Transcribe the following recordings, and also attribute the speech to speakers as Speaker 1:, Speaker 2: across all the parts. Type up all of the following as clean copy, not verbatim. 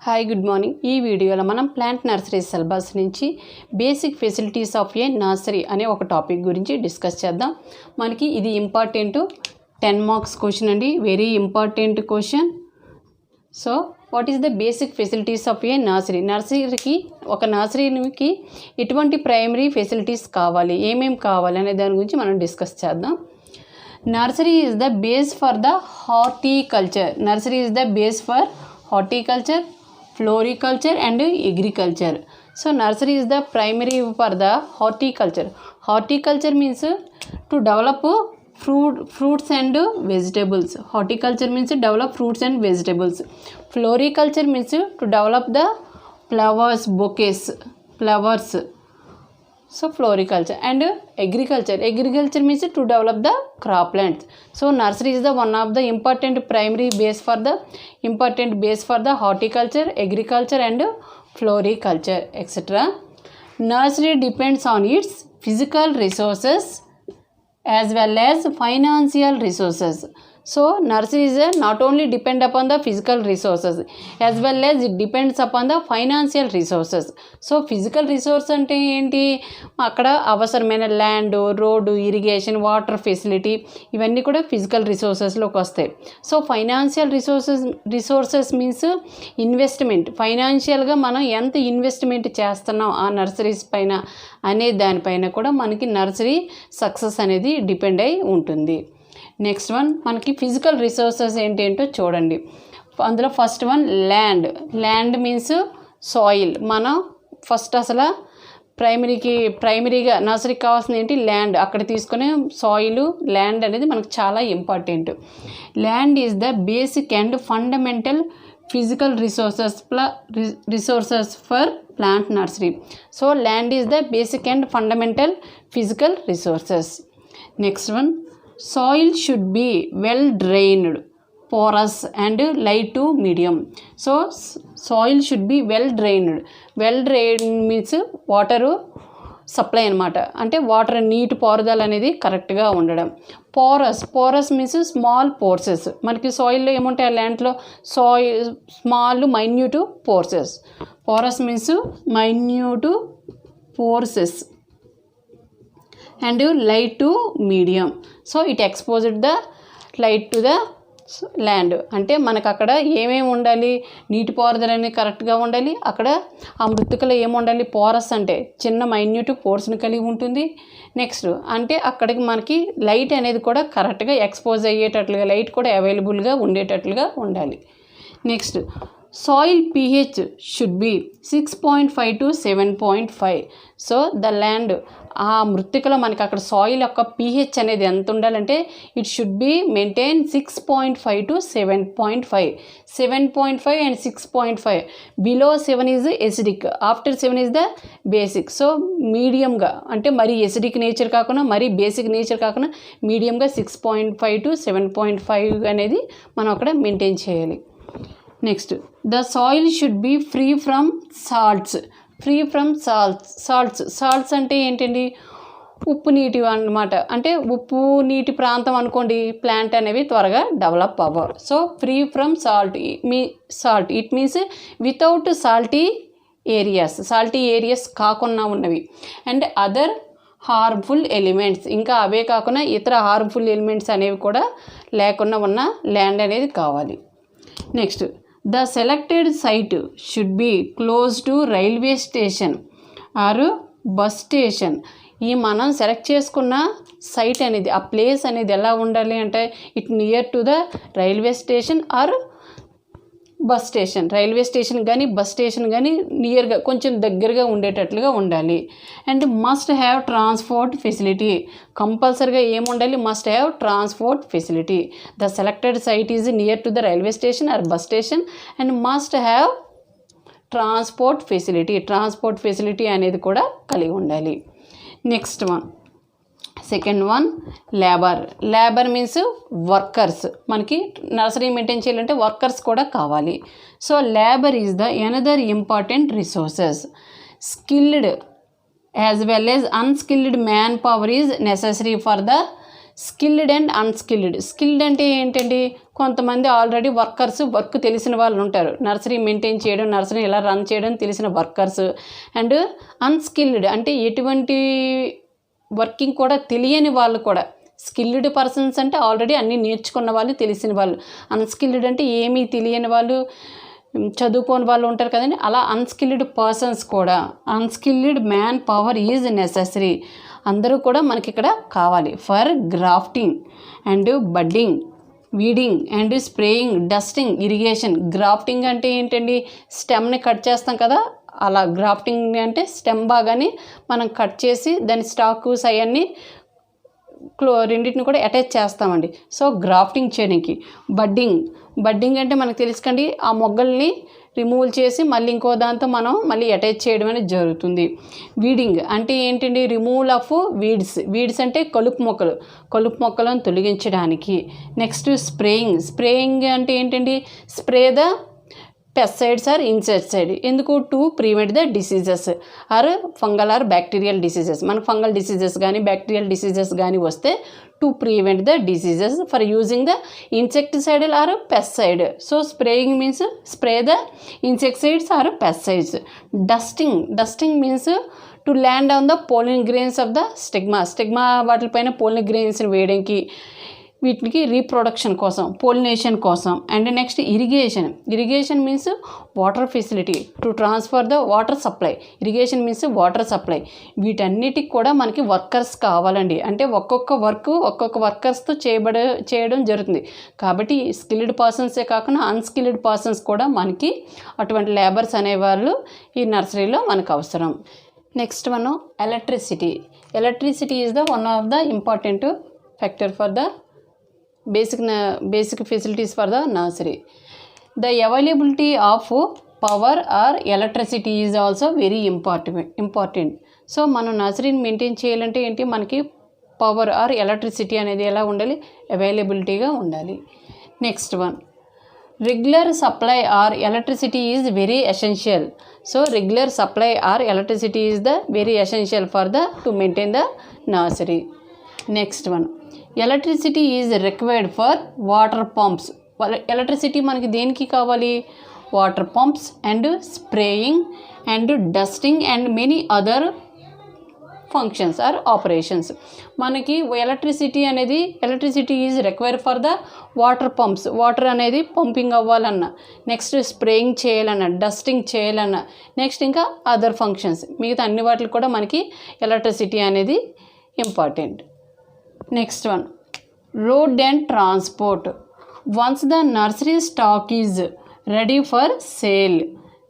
Speaker 1: Hi good morning. ఈ వీడియోలో మనం ప్లాంట్ నర్సరీ సిలబస్ నుంచి basic facilities of A nursery అనే ఒక టాపిక్ గురించి డిస్కస్ చేద్దాం. మనకి ఇది ఇంపార్టెంట్ 10 మార్క్స్ క్వశ్చన్ అండి, very important question. So what is the basic facilities of A nursery? నర్సరీకి ఎటువంటి ప్రైమరీ ఫెసిలిటీస్ కావాలి, ఏమేమి కావాలి అనే దాని గురించి మనం డిస్కస్ చేద్దాం. Nursery is the base for the horticulture. Nursery is the base for horticulture, floriculture and agriculture. So nursery is the primary for the horticulture. Horticulture means to develop fruits and vegetables. Horticulture means to develop fruits and vegetables. Floriculture means to develop the flowers, bouquets, flowers. So floriculture. And agriculture means to develop the croplands. So nursery is the one of the important primary base for the horticulture, agriculture and floriculture, etc. Nursery depends on its physical resources as well as financial resources. So nursery is not only depend upon the physical resources as well as it depends upon the financial resources. So physical resource ante enti akkada avasaramaina land, road, irrigation, water facility ivanni kuda physical resources loki vastayi. So financial resources means investment. Financial ga మనం ఎంత investment చేస్తున్నాం ఆ nurseries పైన అనే దానిపైన కూడా మనకి nursery success అనేది డిపెండ్ అయి ఉంటుంది. నెక్స్ట్ వన్ మనకి ఫిజికల్ రిసోర్సెస్ ఏంటేంటో చూడండి. అందులో first one land means soil. మనం ఫస్ట్ అసలు ప్రైమరీగా నర్సరీకి కావాల్సింది ఏంటి? ల్యాండ్. అక్కడ తీసుకునే సాయిల్, ల్యాండ్ అనేది మనకు చాలా important. Land is the basic and fundamental physical resources for plant nursery. So land is the basic and fundamental physical resources. Next one, soil should be well drained, porous and light to medium. So soil should be well drained means water supply అనమాట. అంటే water నీటి పారుదల అనేది కరెక్ట్గా ఉండడం. Porous means small pores. మనకి సాయిల్లో ఏముంటాయి? ఆ ల్యాండ్లో small minute pores. Porous means minute pores and light to medium. So it exposed the light to the land. అంటే మనకు అక్కడ ఏమేమి ఉండాలి? నీటి పారుదల అనేది కరెక్ట్గా ఉండాలి. అక్కడ ఆ మృతికలో ఏమి ఉండాలి? పోరస్ అంటే చిన్న మైన్యూట్ పోర్స్ని కలిగి ఉంటుంది. నెక్స్ట్ అంటే అక్కడికి మనకి లైట్ అనేది కూడా కరెక్ట్గా ఎక్స్పోజ్ అయ్యేటట్లుగా, లైట్ కూడా అవైలబుల్గా ఉండేటట్లుగా ఉండాలి. Next soil pH should be 6.5 to 7.5. So the land ఆ మృత్తికలో మనకి అక్కడ సాయిల్ యొక్క pH అనేది ఎంత ఉండాలంటే it should be maintain 6.5 to 7.5. 7.5 and 6.5. Below 7 is acidic, after 7 is the basic. So మీడియంగా అంటే మరీ ఎసిడిక్ నేచర్ కాకుండా మరీ బేసిక్ నేచర్ కాకుండా మీడియంగా 6.5 to 7.5 అనేది మనం అక్కడ మెయింటైన్ చేయాలి. Next the soil should be free from salts. Salts అంటే ఏంటండి? ఉప్పు నీటి అన్నమాట. అంటే ఉప్పు నీటి ప్రాంతం అనుకోండి, ప్లాంట్ అనేవి త్వరగా డెవలప్ అవ్వవు. So free from salt it means without salty areas కాకుండా ఉన్నవి. అండ్ అదర్ హార్మ్ఫుల్ ఎలిమెంట్స్, ఇంకా అవే కాకుండా ఇతర హార్మ్ఫుల్ ఎలిమెంట్స్ అనేవి కూడా లేకుండా ఉన్న ల్యాండ్ అనేది కావాలి. Next the selected site should be close to railway station or bus station. ఈ మనం సెలెక్ట్ చేసుకున్న సైట్ అనేది, ఆ ప్లేస్ అనేది ఎలా ఉండాలి అంటే it near to the railway station or bus station. Railway station కానీ బస్ స్టేషన్ కానీ నియర్గా కొంచెం దగ్గరగా ఉండేటట్లుగా ఉండాలి. And must have transport facility. కంపల్సరీగా ఏముండాలి? Must have transport facility. The selected site is near to the railway station or bus station and must have transport facility అనేది కూడా కలిగి ఉండాలి. Next one, second one labour means workers. మనకి nursery maintain చేయాలంటే workers కూడా కావాలి. So labour is the another important resources. Skilled as well as unskilled man power is necessary for the skilled and unskilled. Skilled అంటే ఏంటండి, కొంతమంది already work తెలిసిన వాళ్ళు ఉంటారు, నర్సరీ మెయింటైన్ చేయడం, నర్సరీ ఎలా రన్ చేయడం తెలిసిన వర్కర్స్. అండ్ అన్స్కిల్డ్ అంటే ఎటువంటి వర్కింగ్ కూడా తెలియని వాళ్ళు కూడా. స్కిల్డ్ పర్సన్స్ అంటే ఆల్రెడీ అన్నీ నేర్చుకున్న వాళ్ళు, తెలిసిన వాళ్ళు. అన్స్కిల్డ్ అంటే ఏమీ తెలియని వాళ్ళు, చదువుకోని వాళ్ళు ఉంటారు కదండి, అలా అన్స్కిల్డ్ పర్సన్స్ కూడా. Unskilled man power is necessary. అందరూ కూడా మనకి ఇక్కడ కావాలి for grafting and budding, weeding and spraying, dusting, irrigation. Grafting అంటే ఏంటండి, స్టెమ్ని కట్ చేస్తాం కదా, అలా గ్రాఫ్టింగ్ అంటే స్టెమ్ భాగాన్ని మనం కట్ చేసి దాని స్టాక్స్ అవన్నీ రెండింటిని కూడా అటాచ్ చేస్తామండి. సో గ్రాఫ్టింగ్ చేయడానికి. బడ్డింగ్ అంటే మనకు తెలుసుకండి, ఆ మొగ్గల్ని రిమూవ్ చేసి మళ్ళీ ఇంకో దాంతో మనం మళ్ళీ అటాచ్ చేయడం అనేది జరుగుతుంది. వీడింగ్ అంటే ఏంటండి, రిమూవల్ ఆఫ్ వీడ్స్ అంటే కలుపు మొక్కలను తొలగించడానికి. నెక్స్ట్ స్ప్రేయింగ్ అంటే ఏంటండి, spray the pesticides or insecticide. ఎందుకు, to prevent the diseases or fungal or bacterial diseases. మనకు ఫంగల్ డిసీజెస్ కానీ బ్యాక్టీరియల్ డిసీజెస్ కానీ వస్తే to prevent the diseases for using the insecticidal or pesticide. So spraying means spray the insecticides or pesticides. Dusting means to land on the pollen grains of the stigma వాటిపైన pollen గ్రెయిన్స్ని వేయడానికి, వీటికి reproduction కోసం, pollination కోసం. And next irrigation means water facility to transfer the water supply. Irrigation means water supply. వీటన్నిటికి కూడా మనకి workers కావాలండి. అంటే ఒక్కొక్క వర్కర్స్తో చేయడం జరుగుతుంది. కాబట్టి స్కిల్డ్ పర్సన్సే కాకుండా అన్స్కిల్డ్ పర్సన్స్ కూడా మనకి అటువంటి లేబర్స్ అనేవాళ్ళు ఈ నర్సరీలో మనకు అవసరం. నెక్స్ట్ మనం electricity is the one of the important factor for the basic facilities for the nursery. The availability of power or electricity is also very important. So మనం నర్సరీని మెయింటైన్ చేయాలంటే ఏంటి, మనకి పవర్ ఆర్ ఎలక్ట్రిసిటీ అనేది ఎలా ఉండాలి, అవైలబిలిటీగా ఉండాలి. Next one, regular supply or electricity is very essential. So regular supply or electricity is the very essential for to maintain the nursery. Next one, electricity is required for water pumps. Electricity మనకి దేనికి కావాలి, water pumps and spraying and dusting and many other functions or operations. మనకి electricity is required for the water pumps. Water అనేది pumping అవ్వాలన్నా, next spraying చేయాలన్నా, dusting చేయాలన్నా, next ఇంకా other functions, మిగతా అన్ని వాటికి కూడా మనకి ఎలక్ట్రిసిటీ అనేది important. Next one, road and transport. Once the nursery stock is ready for sale,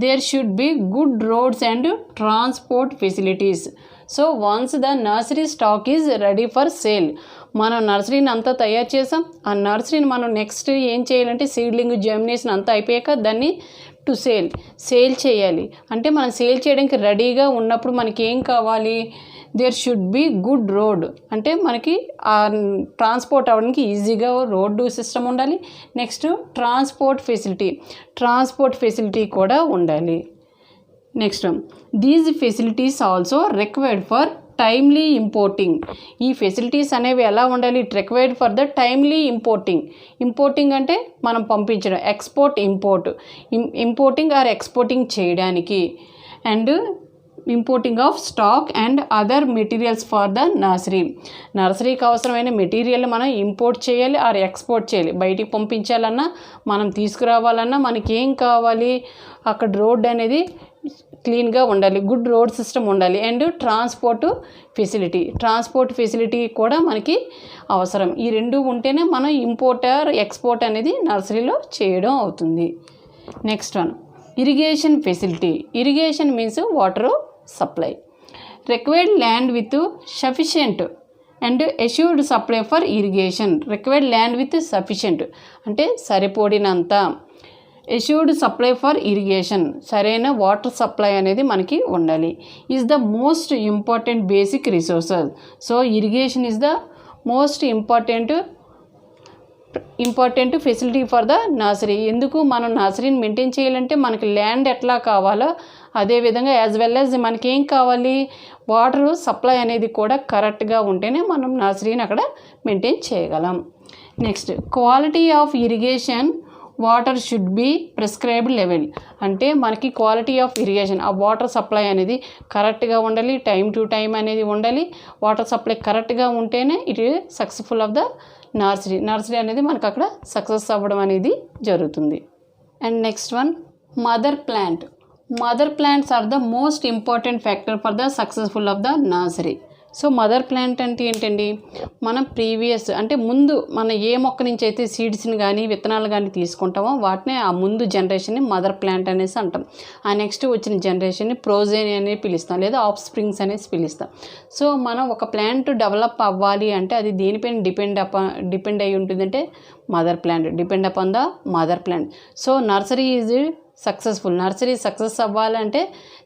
Speaker 1: there should be good roads and transport facilities. So once the nursery stock is ready for sale, మనం నర్సరీని అంతా తయారు చేసాం. ఆ నర్సరీని మనం next ఏం చేయాలంటే seedling, germination అంతా అయిపోయాక దాన్ని టు సేల్ చేయాలి. అంటే మనం సేల్ చేయడానికి రెడీగా ఉన్నప్పుడు మనకి ఏం కావాలి, there should be good road. అంటే మనకి ట్రాన్స్పోర్ట్ అవ్వడానికి ఈజీగా రోడ్డు సిస్టమ్ ఉండాలి. నెక్స్ట్ ట్రాన్స్పోర్ట్ ఫెసిలిటీ కూడా ఉండాలి. Next, these facilities also required for timely importing. ఈ ఫెసిలిటీస్ అనేవి ఎలా ఉండాలి, required for the timely importing అంటే మనం పంపించడం, ఇంపోర్టింగ్ ఆర్ ఎక్స్పోర్టింగ్ చేయడానికి, and importing of stock and other materials for the నర్సరీకి అవసరమైన మెటీరియల్ మనం ఇంపోర్ట్ చేయాలి ఆర్ ఎక్స్పోర్ట్ చేయాలి. బయటికి పంపించాలన్నా, మనం తీసుకురావాలన్నా మనకి ఏం కావాలి, అక్కడ రోడ్ అనేది క్లీన్గా ఉండాలి, గుడ్ రోడ్ సిస్టమ్ ఉండాలి, అండ్ ట్రాన్స్పోర్ట్ ఫెసిలిటీ కూడా మనకి అవసరం. ఈ రెండు ఉంటేనే మనం ఇంపోర్ట్ ఆర్ ఎక్స్పోర్ట్ అనేది నర్సరీలో చేయడం అవుతుంది. Next one, irrigation facility. Irrigation means water supply. Required land with sufficient and assured supply for irrigation. Required land with sufficient అంటే సరిపడినంత, అష్యూర్డ్ సప్లై ఫర్ ఇరిగేషన్ సరైన వాటర్ సప్లై అనేది మనకి ఉండాలి. Is the most important basic resources. So irrigation is the most important important facility for the nursery. ఎందుకు మనం నర్సరీని maintain చేయాలంటే మనకి ల్యాండ్ ఎట్లా కావాలో అదేవిధంగా యాజ్ వెల్ యాజ్ మనకి ఏం కావాలి, వాటర్ సప్లై అనేది కూడా కరెక్ట్గా ఉంటేనే మనం నర్సరీని అక్కడ మెయింటైన్ చేయగలం. Next, quality of irrigation water should be prescribed level. అంటే మనకి క్వాలిటీ ఆఫ్ ఇరిగేషన్, ఆ వాటర్ సప్లై అనేది కరెక్ట్గా ఉండాలి, టైం టు టైం అనేది ఉండాలి. వాటర్ సప్లై కరెక్ట్గా ఉంటేనే it successful of the nursery అనేది మనకు అక్కడ సక్సెస్ అవ్వడం అనేది జరుగుతుంది. And next one, mother plant. Mother plants are the most important factor for the successful of the nursery. So mother plant అంటే ఏంటండి, మనం ప్రీవియస్ అంటే ముందు మన ఏ మొక్క నుంచి అయితే సీడ్స్ని కానీ విత్తనాలు కానీ తీసుకుంటామో వాటిని ఆ ముందు జనరేషన్ని మదర్ ప్లాంట్ అనేసి అంటాం. ఆ నెక్స్ట్ వచ్చిన జనరేషన్ని ప్రోజెని అనేది పిలుస్తాం, లేదా ఆఫ్ స్ప్రింగ్స్ అనేసి పిలుస్తాం. సో మనం ఒక ప్లాంట్ డెవలప్ అవ్వాలి అంటే అది దేనిపైన డిపెండ్ అయి ఉంటుందంటే mother plant, depend upon the mother plant. So nursery is successful. Nursery success అవ్వాలంటే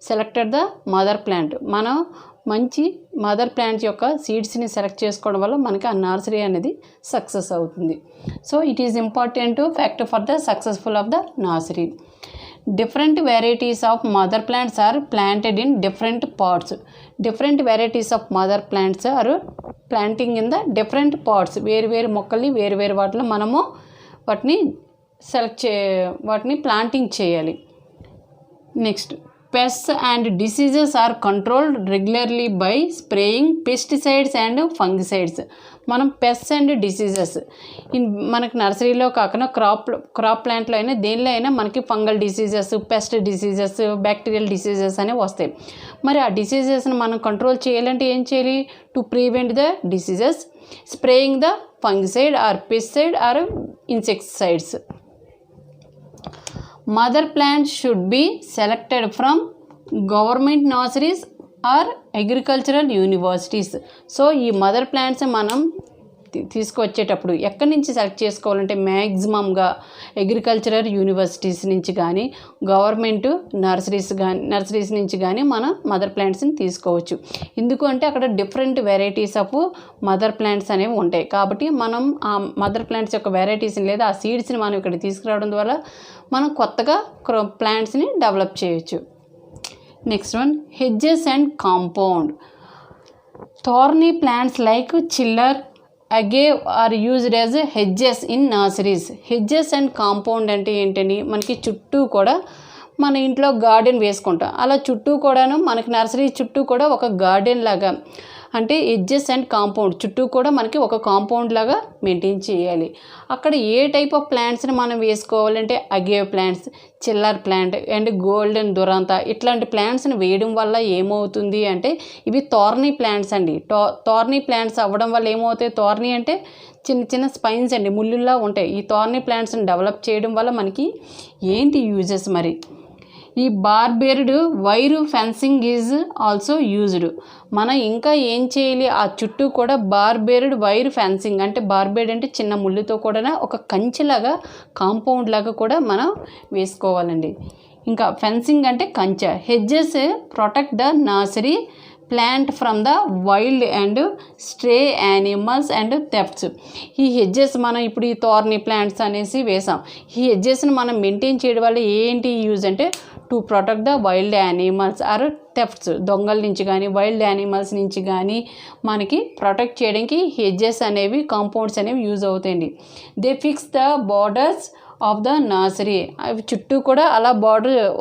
Speaker 1: సెలెక్టెడ్ ద మదర్ ప్లాంట్. మనం మంచి మదర్ ప్లాంట్స్ యొక్క సీడ్స్ని సెలెక్ట్ చేసుకోవడం వల్ల మనకి ఆ నర్సరీ అనేది సక్సెస్ అవుతుంది. So it is important factor for the successful of the nursery. Different varieties of mother plants are planted in different pots. Different varieties of mother plants are planting in the different pots. వేరు మొక్కల్ని వేరు వాటిలో మనము వాటిని planting చేయాలి. Next, pests and diseases are controlled regularly by spraying pesticides and fungicides. మనం pests and diseases మనకి నర్సరీలో కాకుండా క్రాప్ ప్లాంట్లో అయినా దేనిలో అయినా మనకి fungal diseases, pest diseases, bacterial diseases అనేవి వస్తాయి. మరి ఆ డిసీజెస్ని మనం కంట్రోల్ చేయాలంటే ఏం చేయాలి? To prevent the diseases, spraying the fungicide or pesticide or insecticides. Mother plants should be selected from government nurseries or agricultural universities. So ఈ మదర్ ప్లాంట్స్ మనం తీసుకొచ్చేటప్పుడు ఎక్కడి నుంచి సెలెక్ట్ చేసుకోవాలంటే మ్యాక్సిమంగా అగ్రికల్చరల్ యూనివర్సిటీస్ నుంచి కానీ గవర్నమెంట్ నర్సరీస్ నుంచి కానీ మనం మదర్ ప్లాంట్స్ని తీసుకోవచ్చు. ఎందుకు అంటే అక్కడ different varieties of mother plants అనేవి ఉంటాయి. కాబట్టి మనం ఆ మదర్ ప్లాంట్స్ యొక్క వెరైటీస్ని లేదా ఆ సీడ్స్ని మనం ఇక్కడ తీసుకురావడం ద్వారా మనం కొత్తగా ప్లాంట్స్ని డెవలప్ చేయొచ్చు. Next one, hedges and compound. Thorny plants like chiller, agave are used as hedges in nurseries. Hedges and compound అంటే ఏంటని, మనకి చుట్టూ కూడా మన ఇంట్లో గార్డెన్ వేసుకుంటాం. అలా చుట్టూ కూడాను మనకి నర్సరీ చుట్టూ కూడా ఒక గార్డెన్ లాగా, అంటే ఎడ్జెస్ అండ్ కాంపౌండ్ చుట్టూ కూడా మనకి ఒక కాంపౌండ్ లాగా మెయింటైన్ చేయాలి. అక్కడ ఏ టైప్ ఆఫ్ ప్లాంట్స్ని మనం వేసుకోవాలంటే agave plants, chiller plant and golden duranta ఇట్లాంటి ప్లాంట్స్ని వేయడం వల్ల ఏమవుతుంది అంటే ఇవి థార్నీ ప్లాంట్స్ అండి. థార్నీ ప్లాంట్స్ అవ్వడం వల్ల ఏమవుతాయి, థార్నీ అంటే చిన్న స్పైన్స్ అండి, ముళ్ళులా ఉంటాయి. ఈ థార్నీ ప్లాంట్స్ని డెవలప్ చేయడం వల్ల మనకి ఏంటి యూజెస్ మరి? ఈ barbed wire fencing is also used. మనం ఇంకా ఏం చేయాలి, ఆ చుట్టూ కూడా బార్బేర్డ్ వైర్ ఫెన్సింగ్ అంటే బార్బేర్డ్ అంటే చిన్న ముళ్ళుతో కూడా ఒక కంచెలాగా కాంపౌండ్ లాగా కూడా మనం వేసుకోవాలండి. ఇంకా ఫెన్సింగ్ అంటే కంచె. Hedges protect the nursery plant from the wild and stray animals and thefts. ఈ హెడ్జెస్ మనం ఇప్పుడు ఈ థార్నీ ప్లాంట్స్ అనేసి వేసాం. ఈ హెడ్జెస్ని మనం మెయింటైన్ చేయడం వల్ల ఏంటి యూజ్ అంటే to protect the wild animals or thefts, దొంగల నుంచి కానీ వైల్డ్ యానిమల్స్ నుంచి కానీ మనకి ప్రొటెక్ట్ చేయడానికి హెడ్జెస్ అనేవి, కాంపౌండ్స్ అనేవి యూజ్ అవుతాయండి. They fix the borders of the nursery. అవి చుట్టూ కూడా అలా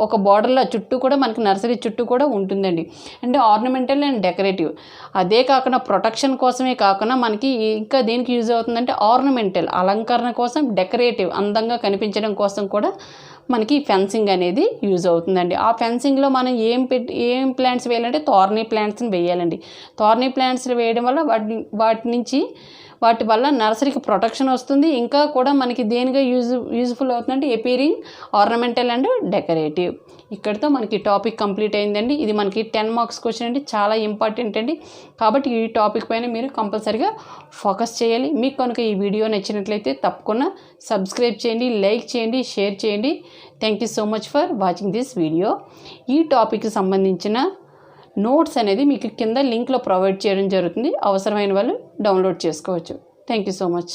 Speaker 1: ఒక బార్డర్లో చుట్టూ కూడా మనకి నర్సరీ చుట్టూ కూడా ఉంటుందండి. అంటే ఆర్నమెంటల్ అండ్ డెకరేటివ్. అదే కాకుండా ప్రొటెక్షన్ కోసమే కాకుండా మనకి ఇంకా దేనికి యూజ్ అవుతుందంటే ఆర్నమెంటల్, అలంకరణ కోసం, డెకరేటివ్ అందంగా కనిపించడం కోసం కూడా మనకి ఫెన్సింగ్ అనేది యూజ్ అవుతుందండి. ఆ ఫెన్సింగ్లో మనం ఏం ప్లాంట్స్ వేయాలంటే థార్నీ ప్లాంట్స్ని వేయాలండి. థార్నీ ప్లాంట్స్ వేయడం వల్ల వాటి వల్ల నర్సరీకి ప్రొటెక్షన్ వస్తుంది. ఇంకా కూడా మనకి దేనిగా యూజ్ఫుల్ అవుతుందంటే ఎపీరింగ్, ఆర్నమెంటల్ అండ్ డెకరేటివ్. ఇక్కడితో మనకి టాపిక్ కంప్లీట్ అయిందండి. ఇది మనకి 10 మార్క్స్ క్వశ్చన్ అండి, చాలా ఇంపార్టెంట్ అండి. కాబట్టి ఈ టాపిక్ పైన మీరు కంపల్సరీగా ఫోకస్ చేయాలి. మీకు కనుక ఈ వీడియో నచ్చినట్లయితే తప్పకుండా సబ్స్క్రైబ్ చేయండి, లైక్ చేయండి, షేర్ చేయండి. Thank you so much for watching this video. ఈ టాపిక్కి సంబంధించిన నోట్స్ అనేది మీకు కింద లింక్లో ప్రొవైడ్ చేయడం జరుగుతుంది. అవసరమైన వాళ్ళు డౌన్లోడ్ చేసుకోవచ్చు. Thank you so much.